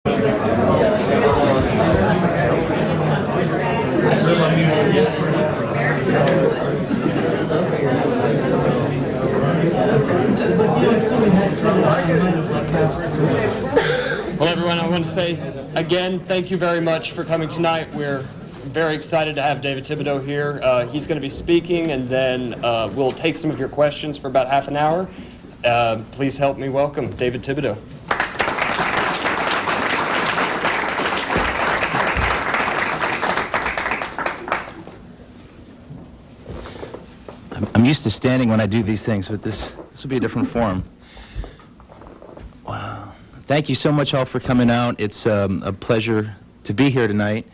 Well, everyone, I want to say again, thank you very much for coming tonight. We're very excited to have David Thibodeau here. He's going to be speaking, and then we'll take some of your questions for about half an hour. Please help me welcome David Thibodeau. I'm used to standing when I do these things, but this will be a different form. Wow. Thank you so much all for coming out. It's a pleasure to be here tonight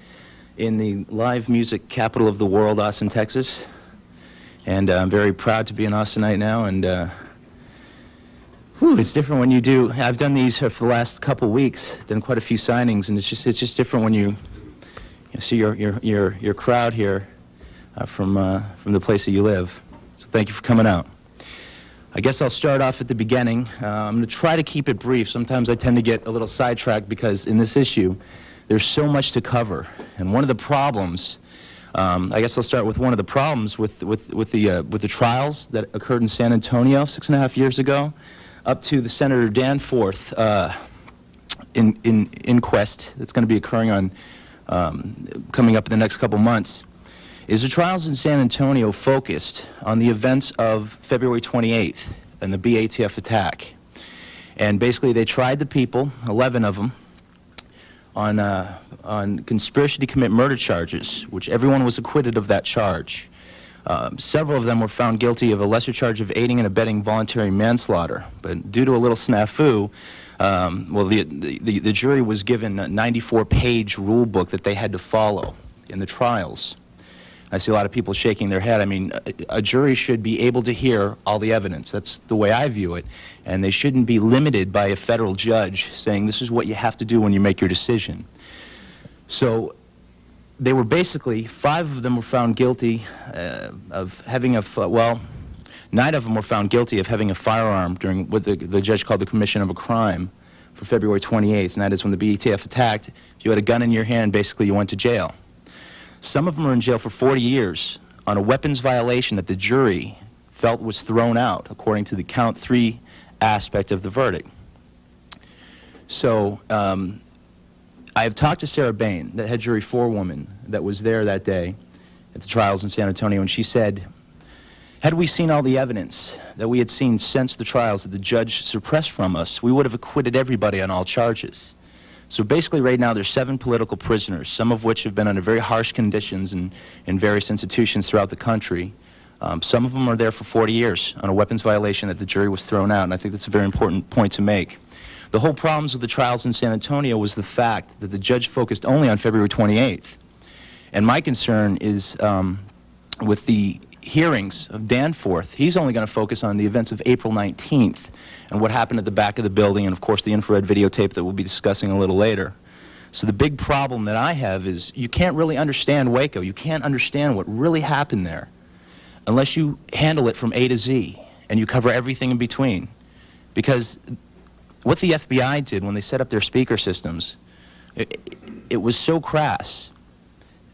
in the live music capital of the world, Austin, Texas. And I'm very proud to be an Austinite now. And it's different when you do. I've done these for the last couple weeks, done quite a few signings, and it's just different when you see your crowd here from the place that you live. So thank you for coming out. I guess I'll start off at the beginning. I'm going to try to keep it brief. Sometimes I tend to get a little sidetracked because in this issue, there's so much to cover. And one of the problems, I guess I'll start with one of the problems with the trials that occurred in San Antonio 6.5 years ago, up to the Senator Danforth inquest that's going to be occurring on coming up in the next couple months. Is the trials in San Antonio focused on the events of February 28th and the BATF attack. And basically they tried the people, 11 of them, on conspiracy to commit murder charges, which everyone was acquitted of that charge. Several of them were found guilty of a lesser charge of aiding and abetting voluntary manslaughter. But due to a little snafu, the jury was given a 94-page rule book that they had to follow in the trials. I see a lot of people shaking their head. I mean, a jury should be able to hear all the evidence. That's the way I view it. And they shouldn't be limited by a federal judge saying this is what you have to do when you make your decision. So they were basically, 5 of them were found guilty of having a, 9 of them were found guilty of having a firearm during what the judge called the commission of a crime for February 28th, and that is when the BATF attacked. If you had a gun in your hand, basically you went to jail. Some of them are in jail for 40 years on a weapons violation that the jury felt was thrown out, according to the count 3 aspect of the verdict. So I have talked to Sarah Bain, the head jury forewoman that was there that day at the trials in San Antonio, and she said, had we seen all the evidence that we had seen since the trials that the judge suppressed from us, we would have acquitted everybody on all charges. So basically right now there's 7 political prisoners, some of which have been under very harsh conditions in various institutions throughout the country. Some of them are there for 40 years on a weapons violation that the jury was thrown out, and I think that's a very important point to make. The whole problems with the trials in San Antonio was the fact that the judge focused only on February 28th. And my concern is with the hearings of Danforth, he's only going to focus on the events of April 19th and what happened at the back of the building, and of course the infrared videotape that we'll be discussing a little later. So the big problem that I have is you can't really understand Waco. You can't understand what really happened there unless you handle it from A to Z and you cover everything in between. Because what the FBI did when they set up their speaker systems, it was so crass.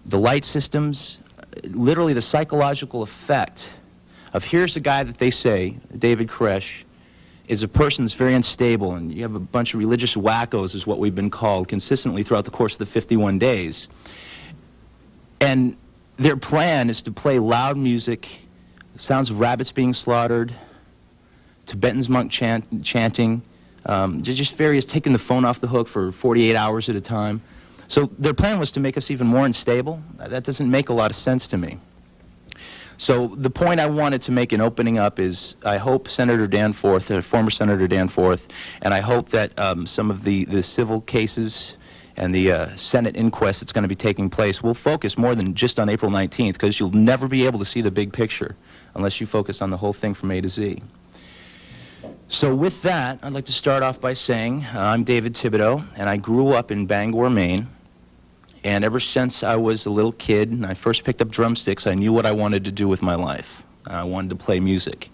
The light systems, literally the psychological effect of here's a guy that they say, David Koresh, is a person that's very unstable, and you have a bunch of religious wackos is what we've been called consistently throughout the course of the 51 days. And their plan is to play loud music, sounds of rabbits being slaughtered, Tibetan's monk chanting, just various, taking the phone off the hook for 48 hours at a time. So their plan was to make us even more unstable. That doesn't make a lot of sense to me. So the point I wanted to make in opening up is I hope Senator Danforth, former Senator Danforth, and I hope that some of the civil cases and the Senate inquest that's going to be taking place will focus more than just on April 19th, because you'll never be able to see the big picture unless you focus on the whole thing from A to Z. So with that, I'd like to start off by saying I'm David Thibodeau, and I grew up in Bangor, Maine. And ever since I was a little kid and I first picked up drumsticks, I knew what I wanted to do with my life. I wanted to play music.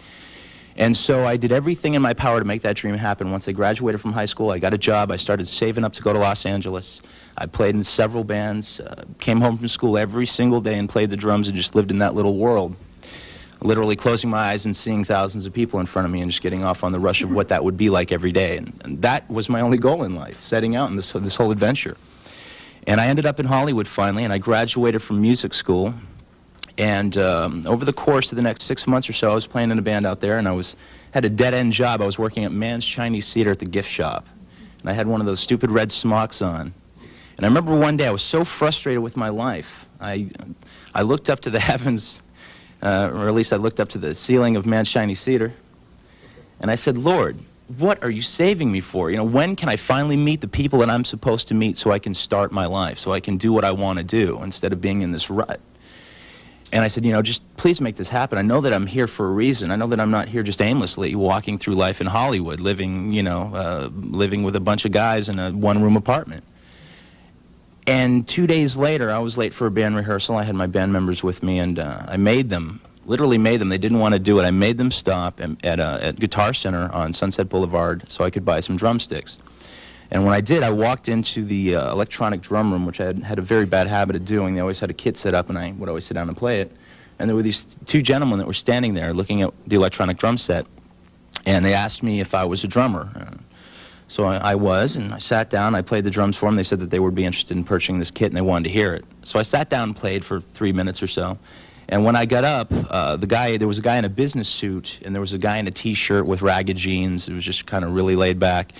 And so I did everything in my power to make that dream happen. Once I graduated from high school, I got a job. I started saving up to go to Los Angeles. I played in several bands, came home from school every single day and played the drums and just lived in that little world. Literally closing my eyes and seeing thousands of people in front of me and just getting off on the rush of what that would be like every day. And that was my only goal in life, setting out in this whole adventure. And I ended up in Hollywood finally, and I graduated from music school. And over the course of the next 6 months or so, I was playing in a band out there, and I had a dead-end job. I was working at Mann's Chinese Theater at the gift shop. And I had one of those stupid red smocks on. And I remember one day I was so frustrated with my life. I looked up to the heavens, or at least I looked up to the ceiling of Mann's Chinese Theater, and I said, Lord, what are you saving me for? You know, when can I finally meet the people that I'm supposed to meet so I can start my life, so I can do what I want to do instead of being in this rut? And I said, you know, just please make this happen. I know that I'm here for a reason. I know that I'm not here just aimlessly walking through life in Hollywood, living, you know, living with a bunch of guys in a one-room apartment. And 2 days later, I was late for a band rehearsal. I had my band members with me, and I made them, literally made them. They didn't want to do it. I made them stop at Guitar Center on Sunset Boulevard so I could buy some drumsticks. And when I did, I walked into the electronic drum room, which I had a very bad habit of doing. They always had a kit set up, and I would always sit down and play it. And there were these two gentlemen that were standing there looking at the electronic drum set, and they asked me if I was a drummer. So I was, and I sat down. I played the drums for them. They said that they would be interested in purchasing this kit, and they wanted to hear it. So I sat down and played for 3 minutes or so. And when I got up, there was a guy in a business suit, and there was a guy in a T-shirt with ragged jeans. It was just kind of really laid back.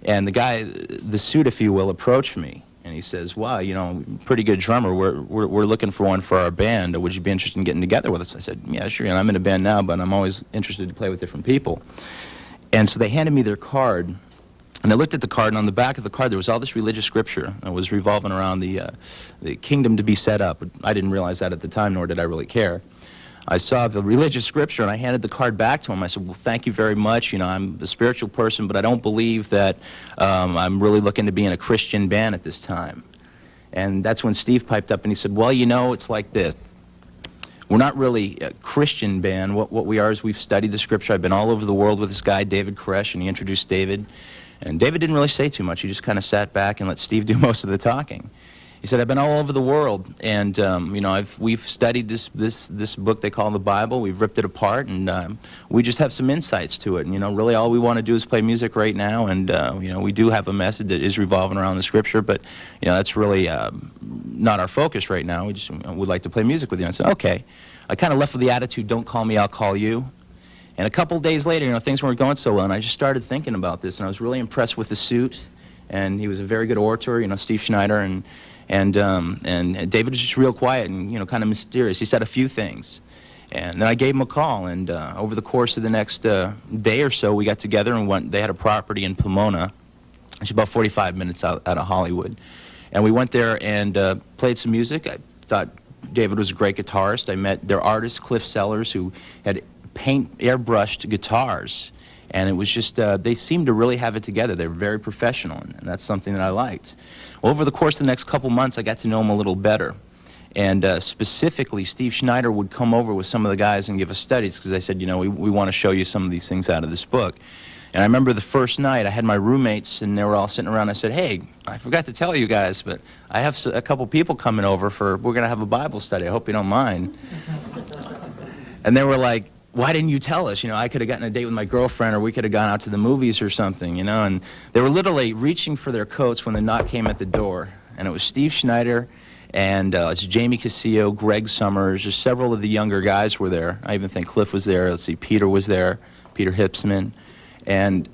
And the guy, the suit, if you will, approached me, and he says, wow, you know, pretty good drummer. We're looking for one for our band. Would you be interested in getting together with us? I said, yeah, sure. And I'm in a band now, but I'm always interested to play with different people. And so they handed me their card, and I looked at the card, and on the back of the card there was all this religious scripture that was revolving around the kingdom to be set up. I didn't realize that at the time, nor did I really care. I saw the religious scripture, and I handed the card back to him. I said, well, thank you very much. You know, I'm a spiritual person, but I don't believe that I'm really looking to be in a Christian band at this time. And that's when Steve piped up, and he said, well, you know, it's like this. We're not really a Christian band. What we are is we've studied the scripture. I've been all over the world with this guy, David Koresh, and he introduced David. And David didn't really say too much. He just kind of sat back and let Steve do most of the talking. He said, I've been all over the world, and you know, we've studied this book they call the Bible. We've ripped it apart, and we just have some insights to it. And you know, really all we want to do is play music right now, and you know, we do have a message that is revolving around the scripture, but you know, that's really not our focus right now. We just would like to play music with you. And I said, okay. I kind of left with the attitude, don't call me, I'll call you. And a couple days later, you know, things weren't going so well, and I just started thinking about this, and I was really impressed with the suit, and he was a very good orator, you know, Steve Schneider, and David was just real quiet and, you know, kind of mysterious. He said a few things. And then I gave him a call, and over the course of the next day or so, we got together and they had a property in Pomona. It's about 45 minutes out of Hollywood. And we went there and played some music. I thought David was a great guitarist. I met their artist, Cliff Sellers, who had airbrushed guitars. And it was just, they seemed to really have it together. They were very professional, and that's something that I liked. Well, over the course of the next couple months, I got to know him a little better. And specifically, Steve Schneider would come over with some of the guys and give us studies, because I said, you know, we want to show you some of these things out of this book. And I remember the first night, I had my roommates, and they were all sitting around. I said, hey, I forgot to tell you guys, but I have a couple people coming over we're going to have a Bible study. I hope you don't mind. And they were like, why didn't you tell us? You know, I could have gotten a date with my girlfriend, or we could have gone out to the movies or something, you know. And they were literally reaching for their coats when the knock came at the door. And it was Steve Schneider, and it's Jamie Casillo, Greg Summers, just several of the younger guys were there. I even think Cliff was there. Let's see, Peter was there, Peter Hipsman. And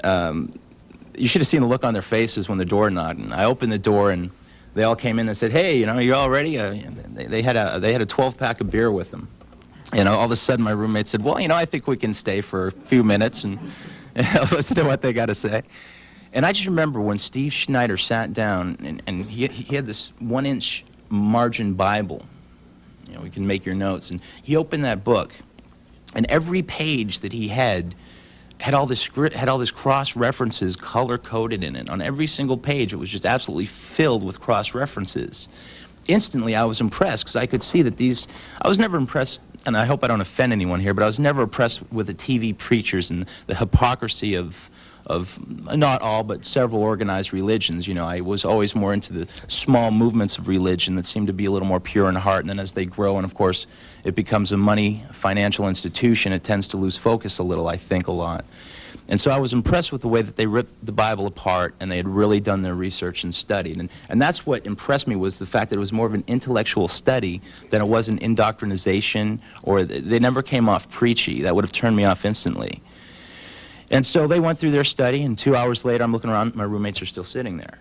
you should have seen the look on their faces when the door knocked. And I opened the door, and they all came in and said, hey, you know, you all ready? They had a 12-pack of beer with them. You know, all of a sudden my roommate said, well, you know, I think we can stay for a few minutes and listen to what they got to say. And I just remember when Steve Schneider sat down, and he had this 1-inch margin Bible. You know, we can make your notes. And he opened that book, and every page that he had all this cross references color coded in it. On every single page, it was just absolutely filled with cross references. instantly I was impressed because I could see that I was never impressed, and I hope I don't offend anyone here, but I was never impressed with the TV preachers and the hypocrisy of not all, but several organized religions. You know, I was always more into the small movements of religion that seemed to be a little more pure in heart, and then as they grow, and of course, it becomes a financial institution, it tends to lose focus a little, I think, a lot. And so I was impressed with the way that they ripped the Bible apart, and they had really done their research and studied. And that's what impressed me, was the fact that it was more of an intellectual study than it was an indoctrinization, or they never came off preachy. That would have turned me off instantly. And so they went through their study, and 2 hours later, I'm looking around, my roommates are still sitting there.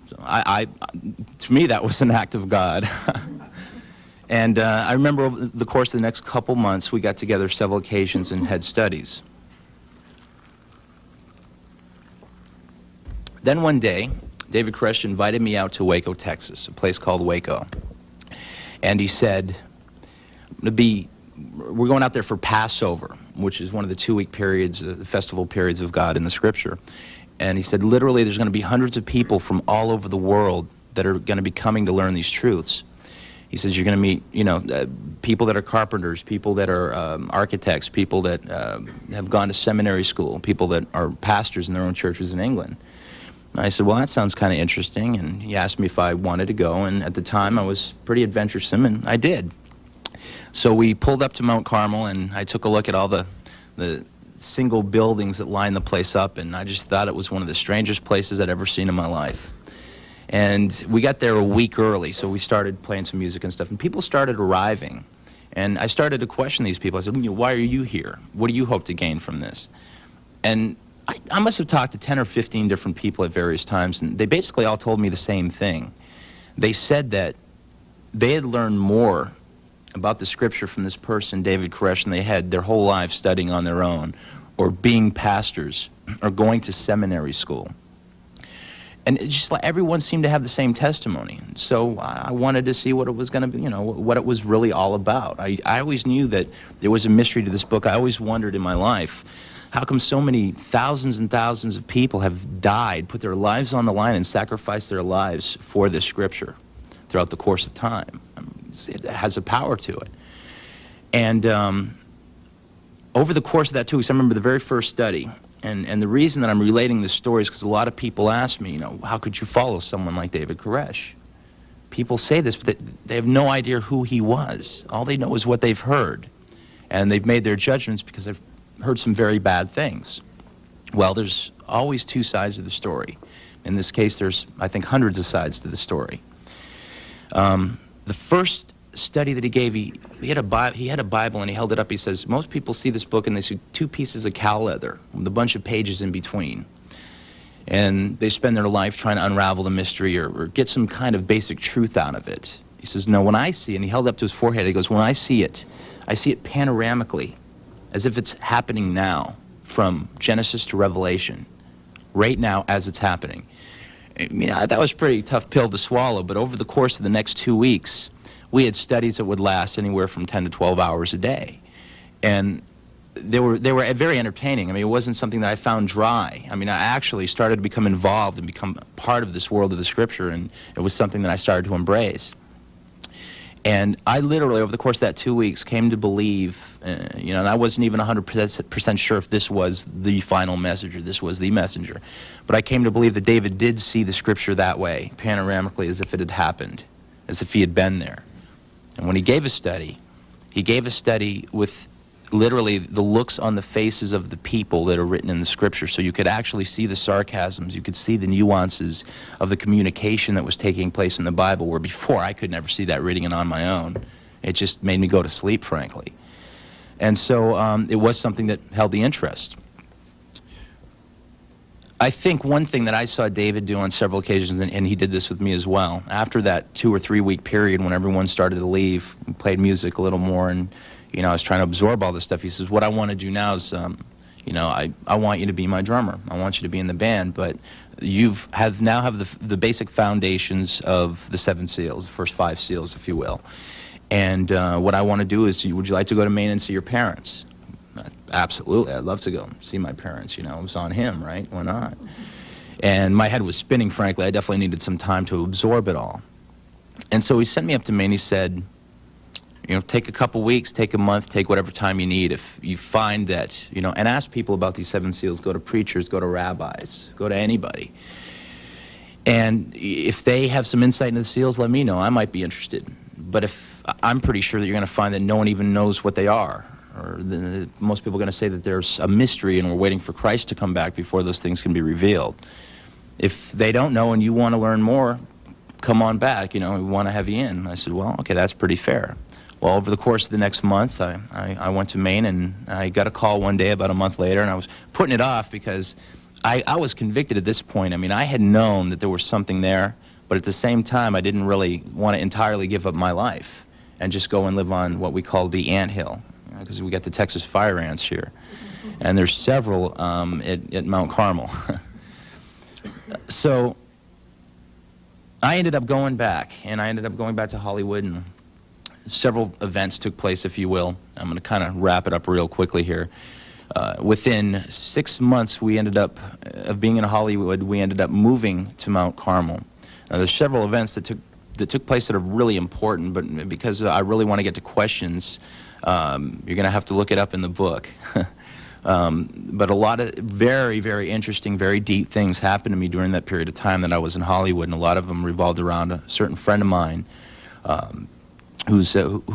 So to me, that was an act of God. And I remember over the course of the next couple months, we got together several occasions and had studies. Then one day, David Koresh invited me out to Waco, Texas, a place called Waco. And he said, we're going out there for Passover, which is one of the 2-week periods, the festival periods of God in the Scripture. And he said, literally, there's going to be hundreds of people from all over the world that are going to be coming to learn these truths. He says, you're going to meet, people that are carpenters, people that are architects, people that have gone to seminary school, people that are pastors in their own churches in England. I said, well, that sounds kind of interesting, and he asked me if I wanted to go, and at the time I was pretty adventuresome, and I did. So we pulled up to Mount Carmel, and I took a look at all the single buildings that line the place up, and I just thought it was one of the strangest places I'd ever seen in my life. And we got there a week early, so we started playing some music and stuff, and people started arriving, and I started to question these people. I said, why are you here? What do you hope to gain from this? And I must have talked to 10 or 15 different people at various times, and they basically all told me the same thing. They said that they had learned more about the Scripture from this person, David Koresh, than they had their whole lives studying on their own, or being pastors, or going to seminary school. And it just like everyone seemed to have the same testimony. So I wanted to see what it was going to be, what it was really all about. I always knew that there was a mystery to this book. I always wondered in my life, how come so many thousands and thousands of people have died, put their lives on the line, and sacrificed their lives for this Scripture throughout the course of time? It has a power to it. And over the course of that 2 weeks, I remember the very first study, and the reason that I'm relating this story is because a lot of people ask me, how could you follow someone like David Koresh? People say this, but they have no idea who he was. All they know is what they've heard, and they've made their judgments because they've heard some very bad things. Well, there's always two sides of the story. In this case, there's, I think, hundreds of sides to the story. The first study that he gave, he had a Bible, and he held it up. He says, most people see this book and they see 2 pieces of cow leather with a bunch of pages in between. And they spend their life trying to unravel the mystery or get some kind of basic truth out of it. He says, no, when I see it, and he held up to his forehead, he goes, when I see it panoramically, as if it's happening now, from Genesis to Revelation, right now as it's happening. I mean, that was a pretty tough pill to swallow, but over the course of the next 2 weeks, we had studies that would last anywhere from 10 to 12 hours a day. And they were very entertaining. I mean, it wasn't something that I found dry. I mean, I actually started to become involved and become part of this world of the Scripture, and it was something that I started to embrace. And I literally, over the course of that 2 weeks, came to believe, and I wasn't even 100% sure if this was the final message or this was the messenger, but I came to believe that David did see the Scripture that way, panoramically, as if it had happened, as if he had been there. And when he gave a study with literally the looks on the faces of the people that are written in the Scripture, so you could actually see the sarcasms, you could see the nuances of the communication that was taking place in the Bible, where before I could never see that reading it on my own. It just made me go to sleep, frankly. And so it was something that held the interest. I think one thing that I saw David do on several occasions, and he did this with me as well, after that 2 or 3 week period when everyone started to leave, we played music a little more, and I was trying to absorb all this stuff. He says, what I want to do now is, I want you to be my drummer. I want you to be in the band, but you now have the basic foundations of the 7 seals, the first 5 seals, if you will. And what I want to do is, would you like to go to Maine and see your parents? Absolutely, I'd love to go see my parents. It was on him, right? Why not? And my head was spinning, frankly. I definitely needed some time to absorb it all. And so he sent me up to Maine. He said, you know, take a couple weeks, take a month, take whatever time you need. If you find that, you know, and ask people about these 7 seals, go to preachers, go to rabbis, go to anybody. And if they have some insight into the seals, let me know. I might be interested. But if I'm pretty sure that you're going to find that no one even knows what they are. Or most people are going to say that there's a mystery and we're waiting for Christ to come back before those things can be revealed. If they don't know and you want to learn more, come on back, you know, we want to have you in. And I said, well, okay, that's pretty fair. Well, over the course of the next month, I went to Maine, and I got a call one day about a month later, and I was putting it off because I was convicted at this point. I mean, I had known that there was something there, but at the same time, I didn't really want to entirely give up my life and just go and live on what we call the anthill, because we got the Texas fire ants here. And there's several at Mount Carmel. So I ended up going back, and I ended up going back to Hollywood, and several events took place, if you will. I'm going to kind of wrap it up real quickly here. Within 6 months, we ended up, of being in Hollywood, we ended up moving to Mount Carmel. Now, there's several events that took place that are really important, but because I really want to get to questions, you're going to have to look it up in the book. But a lot of very, very interesting, very deep things happened to me during that period of time that I was in Hollywood, and a lot of them revolved around a certain friend of mine who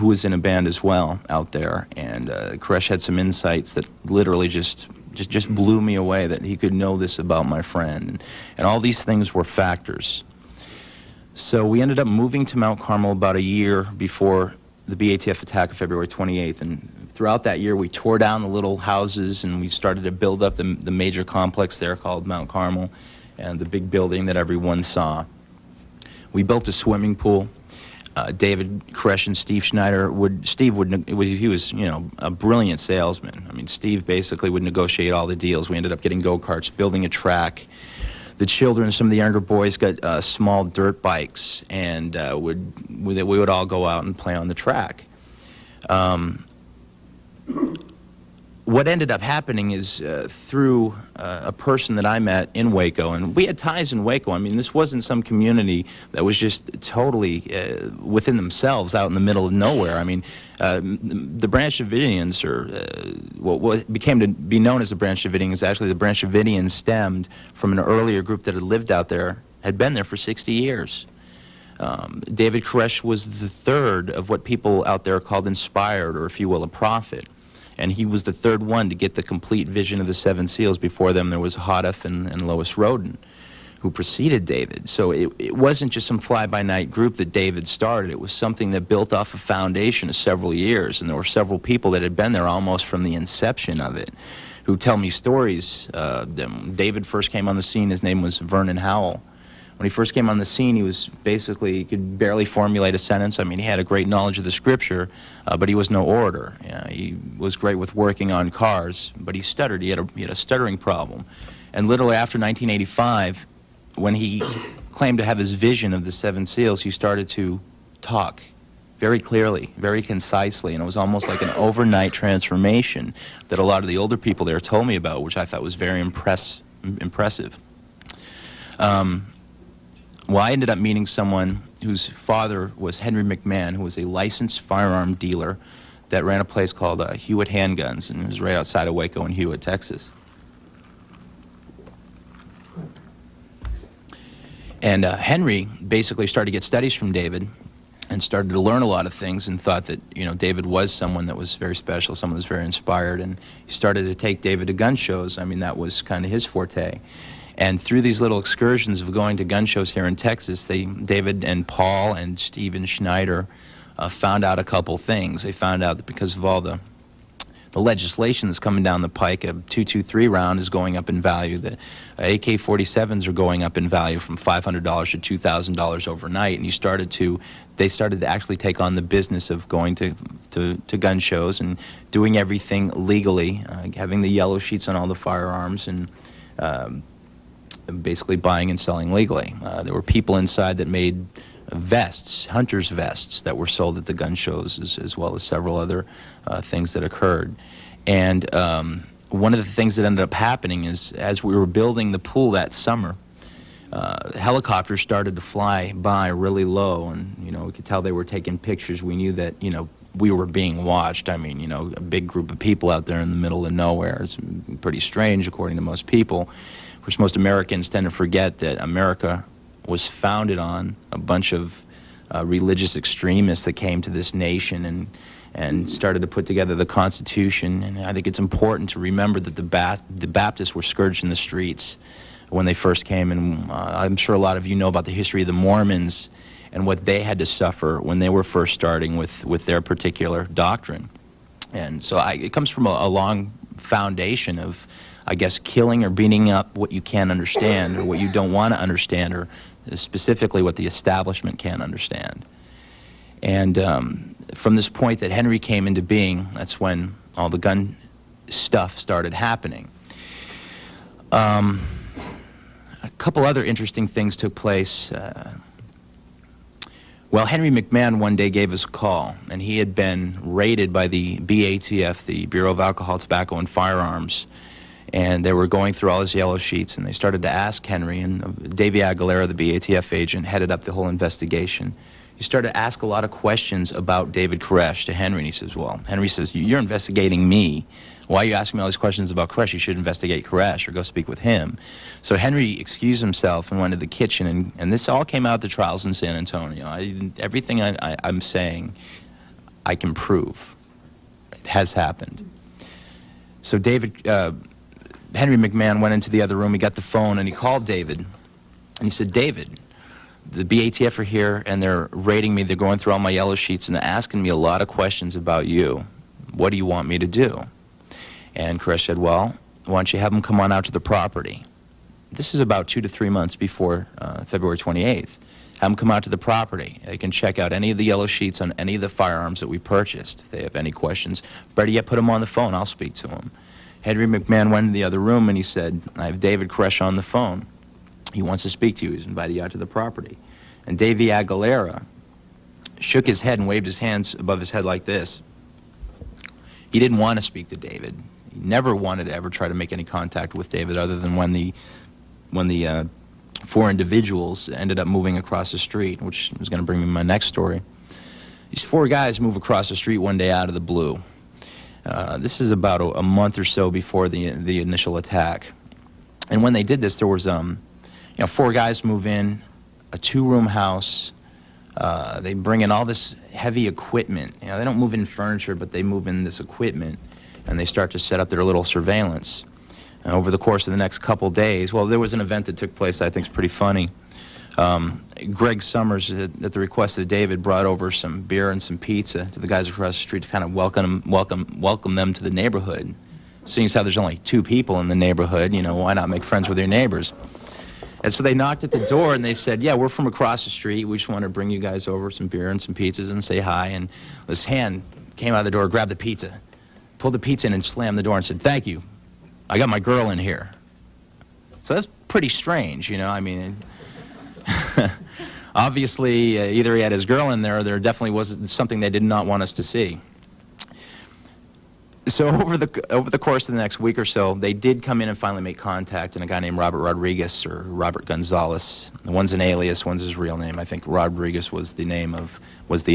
was in a band as well out there, and Koresh had some insights that literally just blew me away, that he could know this about my friend, and all these things were factors. So we ended up moving to Mount Carmel about a year before the BATF attack of February 28th, and throughout that year we tore down the little houses and we started to build up the major complex there called Mount Carmel, and the big building that everyone saw. We built a swimming pool. David Koresh and Steve Schneider he was, you know, a brilliant salesman. I mean, Steve basically would negotiate all the deals. We ended up getting go-karts, building a track. The children, some of the younger boys, got small dirt bikes, and we would all go out and play on the track. What ended up happening is through a person that I met in Waco, and we had ties in Waco. I mean, this wasn't some community that was just totally within themselves out in the middle of nowhere. I mean, the Branch Davidians, or what became to be known as the Branch Davidians, actually the Branch Davidians stemmed from an earlier group that had lived out there, had been there for 60 years. David Koresh was the third of what people out there called inspired, or if you will, a prophet. And he was the third one to get the complete vision of the 7 seals. Before them, there was Hoddeth and Lois Roden, who preceded David. So it wasn't just some fly-by-night group that David started. It was something that built off a foundation of several years. And there were several people that had been there almost from the inception of it, who tell me stories. David first came on the scene. His name was Vernon Howell. When he first came on the scene, he could barely formulate a sentence. I mean, he had a great knowledge of the scripture, but he was no orator. He was great with working on cars, but he stuttered. He had a stuttering problem. And literally after 1985, when he claimed to have his vision of the 7 seals, he started to talk very clearly, very concisely, and it was almost like an overnight transformation that a lot of the older people there told me about, which I thought was very impressive. Well, I ended up meeting someone whose father was Henry McMahon, who was a licensed firearm dealer that ran a place called Hewitt Handguns, and it was right outside of Waco in Hewitt, Texas. And Henry basically started to get studies from David and started to learn a lot of things, and thought that, you know, David was someone that was very special, someone that was very inspired, and he started to take David to gun shows. I mean, that was kind of his forte. And through these little excursions of going to gun shows here in Texas, David and Paul and Steven Schneider found out a couple things. They found out that because of all the legislation that's coming down the pike, a .223 round is going up in value. The AK-47s are going up in value from $500 to $2,000 overnight. And they started to actually take on the business of going to gun shows and doing everything legally, having the yellow sheets on all the firearms, and basically buying and selling legally. There were people inside that made vests, hunter's vests, that were sold at the gun shows, as well as several other things that occurred. And one of the things that ended up happening is, as we were building the pool that summer, helicopters started to fly by really low, and, you know, we could tell they were taking pictures. We knew that, you know, we were being watched. I mean, you know, a big group of people out there in the middle of nowhere. It's pretty strange, according to most people. Of course, most Americans tend to forget that America was founded on a bunch of religious extremists that came to this nation and started to put together the Constitution. And I think it's important to remember that the Baptists were scourged in the streets when they first came. And I'm sure a lot of you know about the history of the Mormons and what they had to suffer when they were first starting with their particular doctrine. And so it comes from a long foundation of, I guess, killing or beating up what you can't understand or what you don't want to understand, or specifically what the establishment can't understand. And from this point that Henry came into being, that's when all the gun stuff started happening. A couple other interesting things took place. Well, Henry McMahon one day gave us a call, and he had been raided by the BATF, the Bureau of Alcohol, Tobacco, and Firearms, and they were going through all his yellow sheets, and they started to ask Henry, and Davey Aguilera, the BATF agent, headed up the whole investigation. He started to ask a lot of questions about David Koresh to Henry, and he says, well, Henry says, you're investigating me. Why are you asking me all these questions about Koresh? You should investigate Koresh or go speak with him. So Henry excused himself and went to the kitchen, and this all came out at the trials in San Antonio. Everything I'm saying, I can prove. It has happened. So Henry McMahon went into the other room, he got the phone, and he called David, and he said, David, the BATF are here, and they're raiding me, they're going through all my yellow sheets, and they're asking me a lot of questions about you. What do you want me to do? And Koresh said, well, why don't you have them come on out to the property? This is about 2 to 3 months before February 28th. Have them come out to the property. They can check out any of the yellow sheets on any of the firearms that we purchased. If they have any questions, better yet, put them on the phone. I'll speak to them. Henry McMahon went in the other room, and he said, I have David Koresh on the phone. He wants to speak to you. He's invited you out to the property. And Davey Aguilera shook his head and waved his hands above his head like this. He didn't want to speak to David. He never wanted to ever try to make any contact with David, other than when the 4 individuals ended up moving across the street, which is going to bring me to my next story. These 4 guys move across the street one day out of the blue. This is about a month or so before the initial attack. And when they did this, there was 4 guys move in, a 2-room house. They bring in all this heavy equipment. You know, they don't move in furniture, but they move in this equipment, and they start to set up their little surveillance. And over the course of the next couple days, well, there was an event that took place that I think is pretty funny. Greg Summers, at the request of David, brought over some beer and some pizza to the guys across the street to kind of welcome them to the neighborhood. Seeing as how there's only 2 people in the neighborhood, you know, why not make friends with your neighbors? And so they knocked at the door, and they said, yeah, we're from across the street. We just want to bring you guys over some beer and some pizzas and say hi. And this hand came out of the door, grabbed the pizza, pulled the pizza in and slammed the door and said, thank you. I got my girl in here. So that's pretty strange, you know. I mean, obviously, either he had his girl in there, or there definitely was something they did not want us to see. So over the course of the next week or so, they did come in and finally make contact, and a guy named Robert Rodriguez, or Robert Gonzalez, one's an alias, one's his real name. I think Rodriguez was the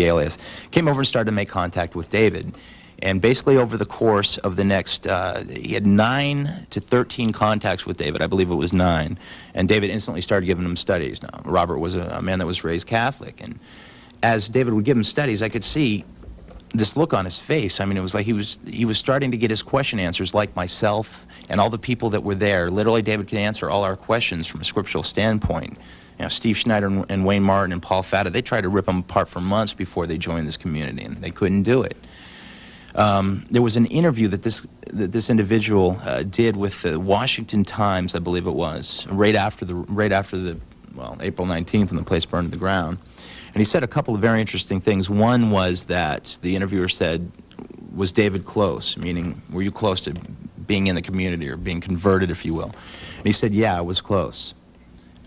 alias. Came over and started to make contact with David. And basically over the course of the next, he had 9 to 13 contacts with David. I believe it was 9. And David instantly started giving him studies. Now, Robert was a man that was raised Catholic. And as David would give him studies, I could see this look on his face. I mean, it was like he was starting to get his question answers, like myself and all the people that were there. Literally, David could answer all our questions from a scriptural standpoint. You know, Steve Schneider and Wayne Martin and Paul Fata, they tried to rip him apart for months before they joined this community, and they couldn't do it. There was an interview that this individual did with the Washington Times, I believe it was, right after the April 19th, when the place burned to the ground. And he said a couple of very interesting things. One was that the interviewer said, was David close? Meaning, were you close to being in the community or being converted, if you will? And he said, yeah, I was close.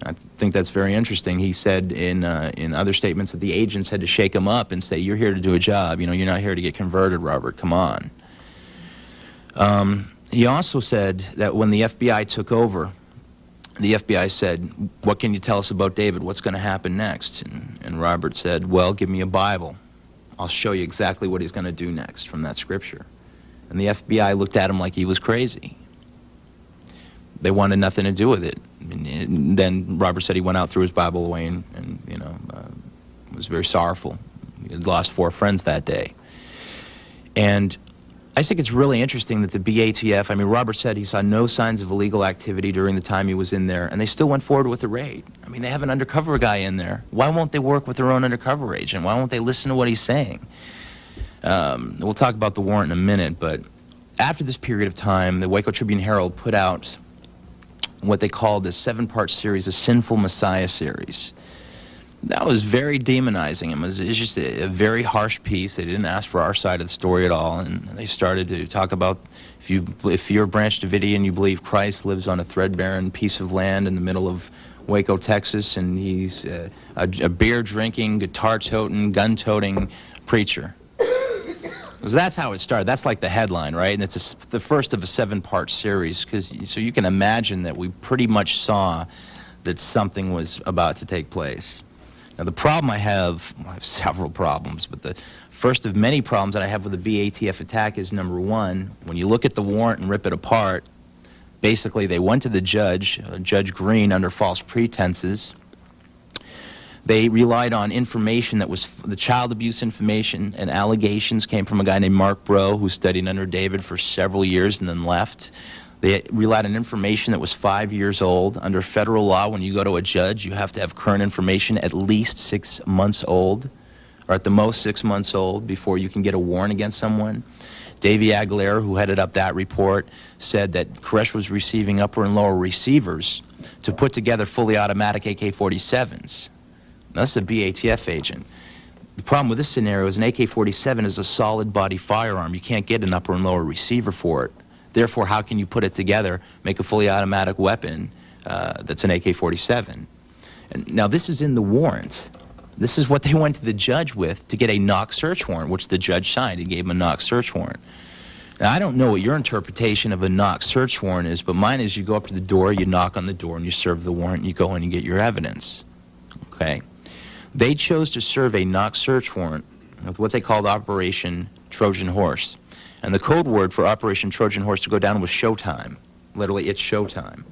I think that's very interesting. He said in other statements that the agents had to shake him up and say, you're here to do a job. You know, you're not here to get converted, Robert. Come on. He also said that when the FBI took over, the FBI said, "What can you tell us about David? What's going to happen next?" And Robert said, "Well, give me a Bible. I'll show you exactly what he's going to do next from that scripture." And the FBI looked at him like he was crazy. They wanted nothing to do with it. And then Robert said he went out, threw his Bible away, and you know, was very sorrowful. He had lost 4 friends that day. And I think it's really interesting that the BATF, I mean, Robert said he saw no signs of illegal activity during the time he was in there, and they still went forward with the raid. I mean, they have an undercover guy in there. Why won't they work with their own undercover agent? Why won't they listen to what he's saying? We'll talk about the warrant in a minute, but after this period of time, the Waco Tribune-Herald put out what they called the 7-part series, a Sinful Messiah series. That was very demonizing him. It was just a very harsh piece. They didn't ask for our side of the story at all, and they started to talk about if you're a Branch Davidian and you believe Christ lives on a thread-barren piece of land in the middle of Waco, Texas, and he's a beer-drinking, guitar-toting, gun-toting preacher. Because that's how it started. That's like the headline, right? And it's the first of a 7-part series. So you can imagine that we pretty much saw that something was about to take place. Now, the problem I have several problems, but the first of many problems that I have with the BATF attack is, number one, when you look at the warrant and rip it apart, basically they went to the judge, Judge Green, under false pretenses. They relied on information that was the child abuse information, and allegations came from a guy named Mark Bro, who studied under David for several years and then left. They relied on information that was 5 years old. Under federal law, when you go to a judge, you have to have current information at least 6 months old, or at the most 6 months old, before you can get a warrant against someone. Davey Aguilera, who headed up that report, said that Koresh was receiving upper and lower receivers to put together fully automatic AK-47s. That's a BATF agent. The problem with this scenario is an AK-47 is a solid body firearm. You can't get an upper and lower receiver for it. Therefore, how can you put it together, make a fully automatic weapon that's an AK-47? And now, this is in the warrant. This is what they went to the judge with to get a knock search warrant, which the judge signed. He gave him a knock search warrant. Now, I don't know what your interpretation of a knock search warrant is, but mine is you go up to the door, you knock on the door, and you serve the warrant, and you go in and get your evidence. Okay? They chose to serve a knock search warrant with what they called Operation Trojan Horse. And the code word for Operation Trojan Horse to go down was showtime. Literally, it's showtime.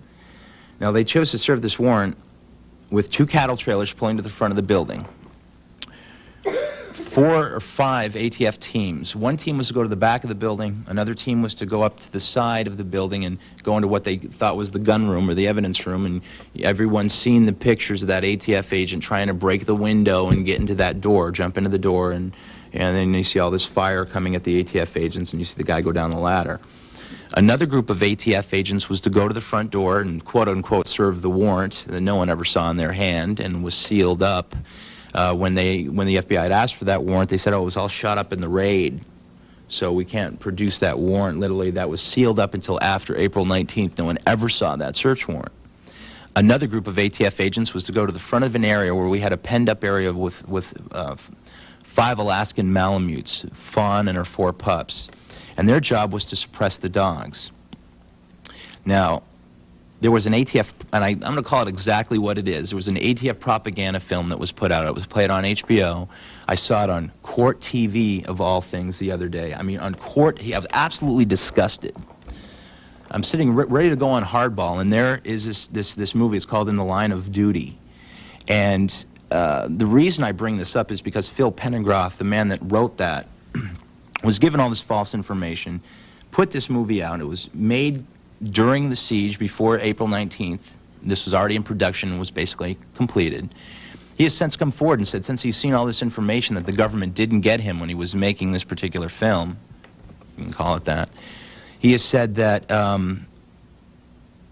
Now, they chose to serve this warrant with 2 cattle trailers pulling to the front of the building. 4 or 5 ATF teams. One team was to go to the back of the building. Another team was to go up to the side of the building and go into what they thought was the gun room or the evidence room. And everyone's seen the pictures of that ATF agent trying to break the window and get into that door, jump into the door, and then you see all this fire coming at the ATF agents, and you see the guy go down the ladder. Another group of ATF agents was to go to the front door and quote-unquote serve the warrant that no one ever saw in their hand and was sealed up. When the FBI had asked for that warrant, they said, oh, it was all shot up in the raid, so we can't produce that warrant. Literally, that was sealed up until after April 19th. No one ever saw that search warrant. Another group of ATF agents was to go to the front of an area where we had a penned-up area with 5 Alaskan Malamutes, Fawn and her 4 pups, and their job was to suppress the dogs. Now, there was an ATF, and I'm going to call it exactly what it is. There was an ATF propaganda film that was put out. It was played on HBO. I saw it on Court TV, of all things, the other day. I mean, on Court, I was absolutely disgusted. I'm sitting ready to go on Hardball, and there is this movie. It's called In the Line of Duty. And the reason I bring this up is because Phil Pendergraft, the man that wrote that, was given all this false information, put this movie out. It was made during the siege before April 19th. This was already in production and was basically completed. He has since come forward and said, since he's seen all this information that the government didn't get him when he was making this particular film, you can call it that, he has said that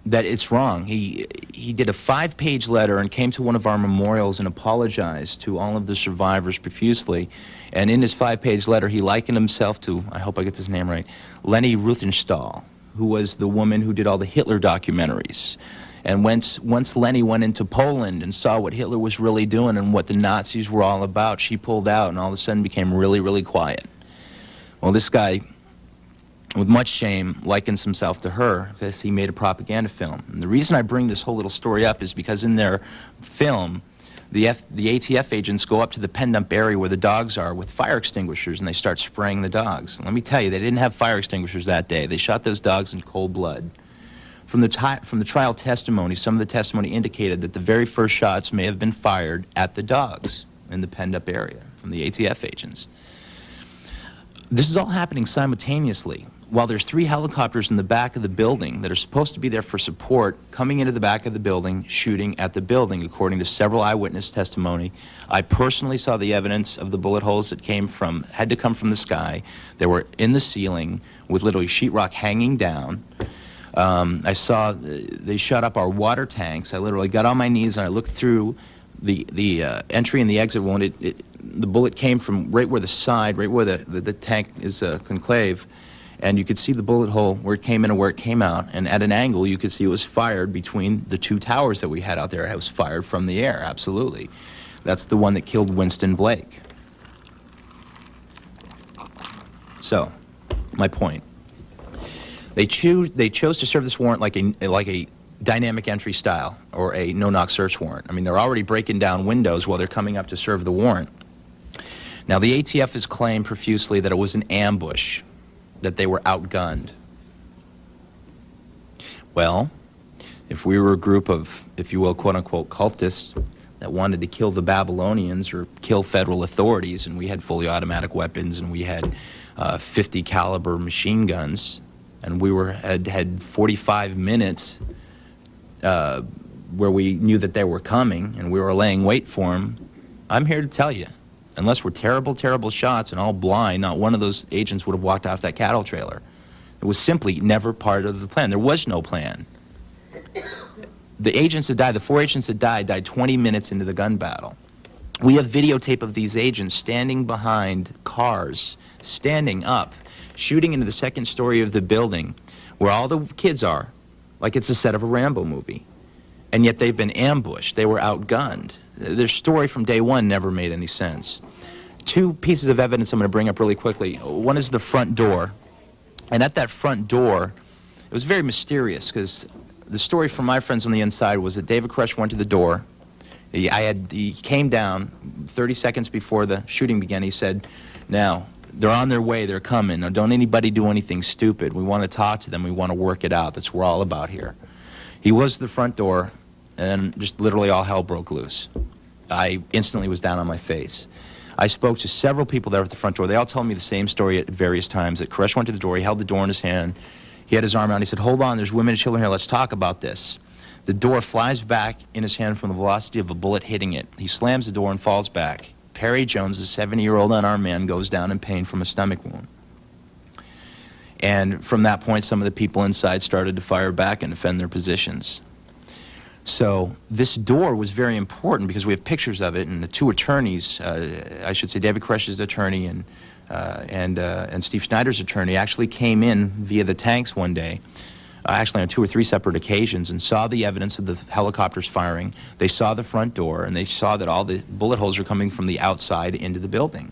that it's wrong. He did a 5-page letter and came to one of our memorials and apologized to all of the survivors profusely. And in his 5-page letter, he likened himself to, I hope I get this name right, Leni Riefenstahl, who was the woman who did all the Hitler documentaries. And once Leni went into Poland and saw what Hitler was really doing and what the Nazis were all about, she pulled out and all of a sudden became really, really quiet. Well, this guy with much shame, likens himself to her because he made a propaganda film. And the reason I bring this whole little story up is because in their film, the ATF agents go up to the penned-up area where the dogs are with fire extinguishers, and they start spraying the dogs. And let me tell you, they didn't have fire extinguishers that day. They shot those dogs in cold blood. From the trial testimony, some of the testimony indicated that the very first shots may have been fired at the dogs in the penned-up area from the ATF agents. This is all happening simultaneously. While there's 3 helicopters in the back of the building that are supposed to be there for support, coming into the back of the building, shooting at the building, according to several eyewitness testimony. I personally saw the evidence of the bullet holes that had to come from the sky. They were in the ceiling with literally sheetrock hanging down. I saw they shut up our water tanks. I literally got on my knees and I looked through the entry and the exit wound. The bullet came from right where the tank is conclave. And you could see the bullet hole where it came in and where it came out. And at an angle, you could see it was fired between the 2 towers that we had out there. It was fired from the air, absolutely. That's the one that killed Winston Blake. So, my point. They chose to serve this warrant like a dynamic entry style or a no-knock search warrant. I mean, they're already breaking down windows while they're coming up to serve the warrant. Now, the ATF has claimed profusely that it was an ambush, that they were outgunned. Well, if we were a group of, if you will, quote-unquote cultists that wanted to kill the Babylonians or kill federal authorities, and we had fully automatic weapons and we had 50 caliber machine guns, and we had 45 minutes where we knew that they were coming and we were laying wait for them, I'm here to tell you, unless we're terrible, terrible shots and all blind, not one of those agents would have walked off that cattle trailer. It was simply never part of the plan. There was no plan. The agents that died, the 4 agents that died 20 minutes into the gun battle. We have videotape of these agents standing behind cars, standing up, shooting into the 2nd story of the building where all the kids are, like it's a set of a Rambo movie. And yet they've been ambushed. They were outgunned. Their story from day one never made any sense. 2 pieces of evidence I'm going to bring up really quickly. One is the front door. And at that front door, it was very mysterious because the story from my friends on the inside was that David Koresh went to the door. He came down 30 seconds before the shooting began. He said, now, they're on their way. They're coming. Now, don't anybody do anything stupid. We want to talk to them. We want to work it out. That's what we're all about here. He was at the front door, and just literally all hell broke loose. I instantly was down on my face. I spoke to several people there at the front door. They all told me the same story at various times, that Koresh went to the door, he held the door in his hand, he had his arm out, he said, hold on, there's women and children here, let's talk about this. The door flies back in his hand from the velocity of a bullet hitting it. He slams the door and falls back. Perry Jones, a 70-year-old unarmed man, goes down in pain from a stomach wound. And from that point, some of the people inside started to fire back and defend their positions. So this door was very important because we have pictures of it, and the 2 attorneys, I should say David Koresh's attorney and Steve Schneider's attorney, actually came in via the tanks one day, actually on 2 or 3 separate occasions, and saw the evidence of the helicopters firing. They saw the front door, and they saw that all the bullet holes are coming from the outside into the building.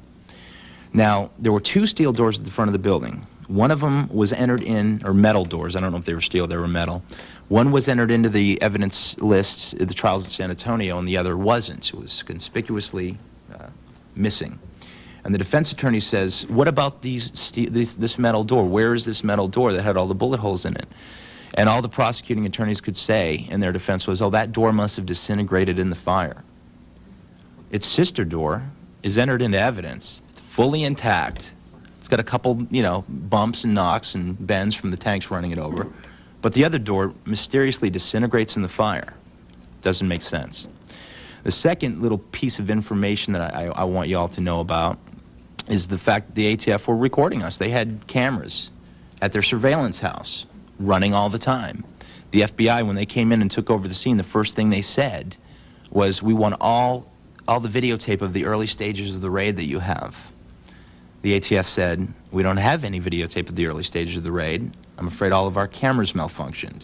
Now, there were 2 steel doors at the front of the building. One of them was entered in, or metal doors, I don't know if they were steel, they were metal. One was entered into the evidence list at the trials in San Antonio, and the other wasn't. It was conspicuously missing. And the defense attorney says, what about this metal door? Where is this metal door that had all the bullet holes in it? And all the prosecuting attorneys could say in their defense was, oh, that door must have disintegrated in the fire. Its sister door is entered into evidence, it's fully intact. It's got a couple, bumps and knocks and bends from the tanks running it over. But the other door mysteriously disintegrates in the fire. Doesn't make sense. The second little piece of information that I want you all to know about is the fact that the ATF were recording us. They had cameras at their surveillance house running all the time. The FBI, when they came in and took over the scene, the first thing they said was, we want all the videotape of the early stages of the raid that you have. The ATF said, we don't have any videotape of the early stages of the raid. I'm afraid all of our cameras malfunctioned.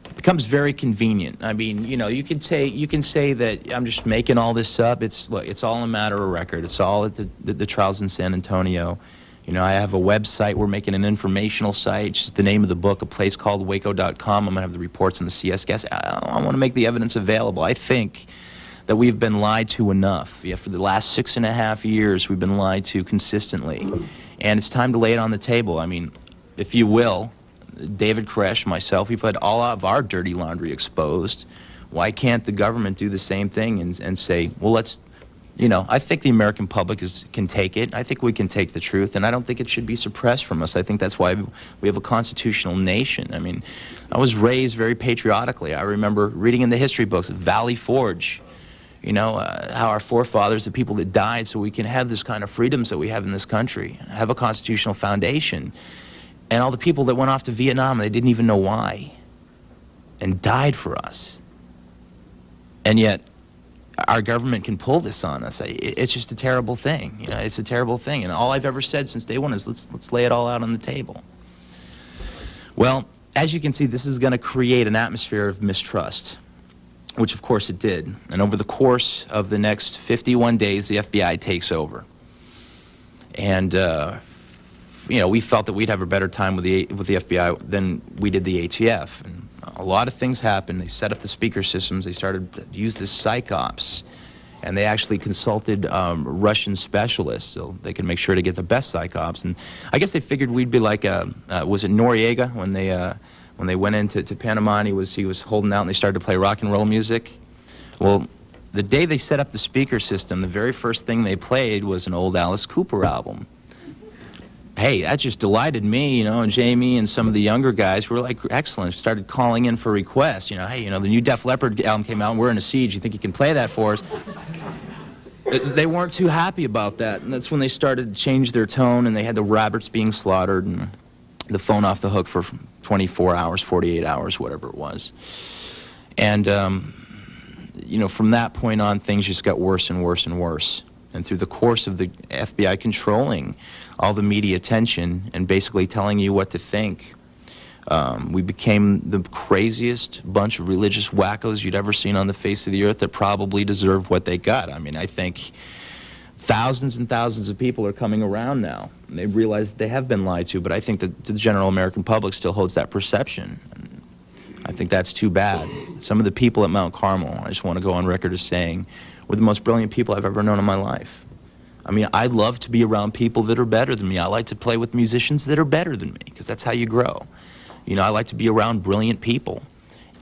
It becomes very convenient. I mean, you can say that I'm just making all this up. Look, it's all a matter of record. It's all at the trials in San Antonio. You know, I have a website. We're making an informational site. It's just the name of the book, a place called Waco.com. I'm going to have the reports on the CS gas. I want to make the evidence available. I think that we've been lied to enough. Yeah, for the last 6.5 years, we've been lied to consistently. And it's time to lay it on the table. I mean, if you will, David Koresh, myself, we've had all of our dirty laundry exposed. Why can't the government do the same thing and say, well, let's, you know, I think the American public can take it. I think we can take the truth, and I don't think it should be suppressed from us. I think that's why we have a constitutional nation. I mean, I was raised very patriotically. I remember reading in the history books, Valley Forge, you know, how our forefathers, the people that died so we can have this kind of freedoms that we have in this country, have a constitutional foundation. And all the people that went off to Vietnam, they didn't even know why, and died for us. And yet, our government can pull this on us. It's just a terrible thing. You know, it's a terrible thing. And all I've ever said since day one is let's lay it all out on the table. Well, as you can see, this is going to create an atmosphere of mistrust, which of course it did. And over the course of the next 51 days, the FBI takes over. And you know, we felt that we'd have a better time with the FBI than we did the ATF. And a lot of things happened. They set up the speaker systems. They started to use the psych ops. And they actually consulted Russian specialists so they could make sure to get the best psych ops. And I guess they figured we'd be like, was it Noriega when they went into Panama and he was holding out and they started to play rock and roll music? Well, the day they set up the speaker system, the very first thing they played was an old Alice Cooper album. Hey, that just delighted me, you know, and Jamie and some of the younger guys were like, excellent, started calling in for requests, you know, hey, you know, the new Def Leppard album came out and we're in a siege, you think you can play that for us? They weren't too happy about that, and that's when they started to change their tone, and they had the rabbits being slaughtered and the phone off the hook for 24 hours, 48 hours, whatever it was. And, you know, from that point on, things just got worse and worse and worse. And through the course of the FBI controlling all the media attention and basically telling you what to think, we became the craziest bunch of religious wackos you'd ever seen on the face of the earth that probably deserve what they got. I mean, I think thousands and thousands of people are coming around now. And they realize they have been lied to, but I think that the general American public still holds that perception. And I think that's too bad. Some of the people at Mount Carmel, I just want to go on record as saying, were the most brilliant people I've ever known in my life. I mean, I love to be around people that are better than me. I like to play with musicians that are better than me, because that's how you grow. You know, I like to be around brilliant people.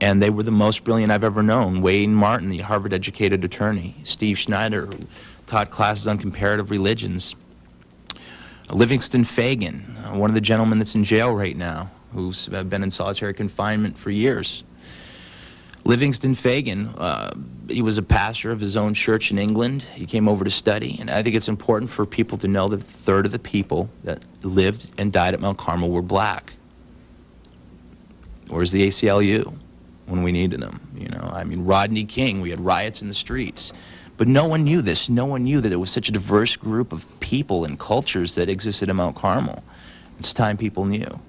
And they were the most brilliant I've ever known. Wayne Martin, the Harvard-educated attorney. Steve Schneider, who taught classes on comparative religions. Livingston Fagan, one of the gentlemen that's in jail right now, who's been in solitary confinement for years. Livingston Fagan, he was a pastor of his own church in England. He came over to study, and I think it's important for people to know that a third of the people that lived and died at Mount Carmel were black. Where's the ACLU when we needed them? You know, I mean, Rodney King, we had riots in the streets. But no one knew this. No one knew that it was such a diverse group of people and cultures that existed at Mount Carmel. It's time people knew.